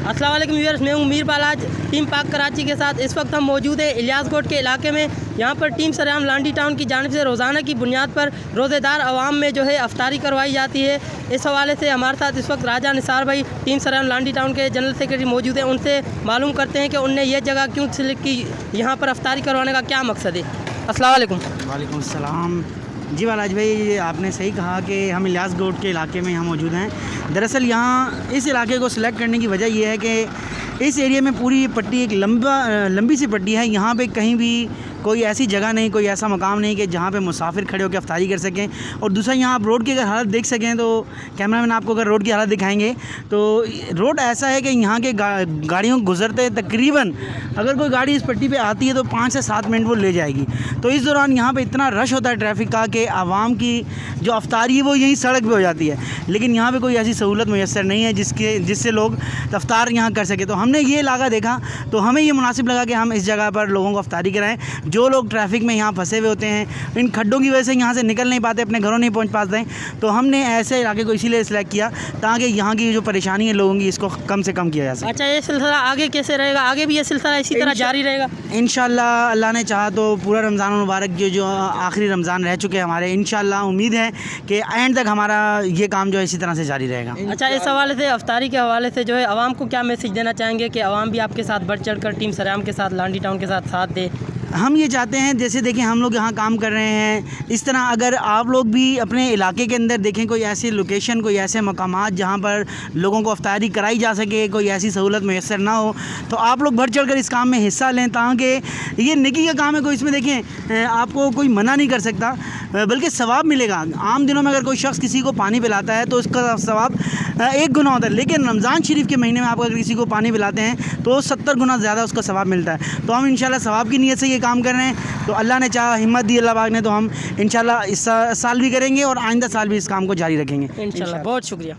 अस्सलाम वालेकुम व्यूअर्स, मैं हूं मीर बालाज टीम पाक कराची के साथ। इस वक्त हम मौजूद हैं इलियासकोट के इलाके में। यहां पर टीम सरेआम लांडी टाउन की जानिब से रोज़ाना की बुनियाद पर रोज़ेदार अवाम में जो है अफ्तारी करवाई जाती है। इस हवाले से हमारे साथ इस वक्त राजा निसार भाई टीम सरेआम लांडी टाउन के जनरल सेक्रेटरी मौजूद हैं। उनसे मालूम करते हैं कि उनने ये जगह क्यों सिलेक्ट की, यहाँ पर अफ्तारी करवाने का क्या मकसद है। अस्सलाम वालेकुम। वालेकुम सलाम। जी बालाज भाई, आपने सही कहा कि हम इलियासकोट के इलाके में यहाँ मौजूद हैं। दरअसल यहाँ इस इलाके को सिलेक्ट करने की वजह यह है कि इस एरिया में पूरी पट्टी एक लंबी सी पट्टी है। यहाँ पे कहीं भी कोई ऐसी जगह नहीं, कोई ऐसा मकाम नहीं कि जहाँ पे मुसाफिर खड़े होकर अफ्तारी कर सकें। और दूसरा, यहाँ आप रोड की अगर हालत देख सकें तो कैमरामैन आपको अगर रोड की हालत दिखाएंगे तो रोड ऐसा है कि यहाँ के गाड़ियों गुजरते तकरीबन अगर कोई गाड़ी इस पट्टी पे आती है तो 5 से 7 मिनट वो ले जाएगी। तो इस दौरान यहाँ पे इतना रश होता है ट्रैफिक का कि आवाम की जो अफ्तारी है वो यहीं सड़क पे हो जाती है। लेकिन यहाँ पे कोई ऐसी सहूलत मैसर नहीं है जिससे लोग अफ्तार यहाँ कर सके। तो हमने ये इलाका देखा तो हमें ये मुनासिब लगा कि हम इस जगह पर लोगों को अफ्तारी कराएँ। जो लोग ट्रैफिक में यहाँ फंसे हुए होते हैं, इन खड्डों की वजह से यहाँ से निकल नहीं पाते, अपने घरों नहीं पहुँच पाते हैं, तो हमने ऐसे इलाके को इसीलिए सिलेक्ट किया ताकि यहाँ की जो परेशानी है लोगों की इसको कम से कम किया जा सके। अच्छा, ये सिलसिला आगे कैसे रहेगा? आगे भी ये सिलसिला इसी तरह जारी रहेगा इंशाल्लाह? अल्लाह ने चाहा तो पूरा रमज़ान मुबारक जो आखिरी रमज़ान रह चुके हैं हमारे, इंशाल्लाह उम्मीद है कि एंड तक हमारा ये काम जो है इसी तरह से जारी रहेगा। अच्छा, इस हवाले से अफ्तारी के हवाले से जो है आवाम को क्या मैसेज देना चाहेंगे कि आवाम भी आपके साथ बढ़ चढ़ कर टीम सरेआम के साथ लांडी टाउन के साथ दे? हम ये चाहते हैं, जैसे देखें हम लोग यहाँ काम कर रहे हैं, इस तरह अगर आप लोग भी अपने इलाके के अंदर देखें कोई ऐसी लोकेशन, कोई ऐसे मकामात जहाँ पर लोगों को अफ्तारी कराई जा सके, कोई ऐसी सहूलत मैसर ना हो, तो आप लोग बढ़ चढ़ कर इस काम में हिस्सा लें ताकि ये नेकी का काम है। कोई इसमें देखें आपको कोई मना नहीं कर सकता, बल्कि सवाब मिलेगा। आम दिनों में अगर कोई शख्स किसी को पानी पिलाता है तो उसका सवाब 1 गुना होता है, लेकिन रमज़ान शरीफ के महीने में आप अगर किसी को पानी पिलाते हैं तो 70 गुना ज़्यादा उसका सवाब मिलता है। तो हम इंशाल्लाह सवाब की नीयत से ये काम कर रहे हैं। तो अल्लाह ने चाहा, हिम्मत दी अल्लाह पाक ने, तो हम इंशाल्लाह इस साल भी करेंगे और आइंदा साल भी इस काम को जारी रखेंगे इंशाल्लाह। बहुत शुक्रिया।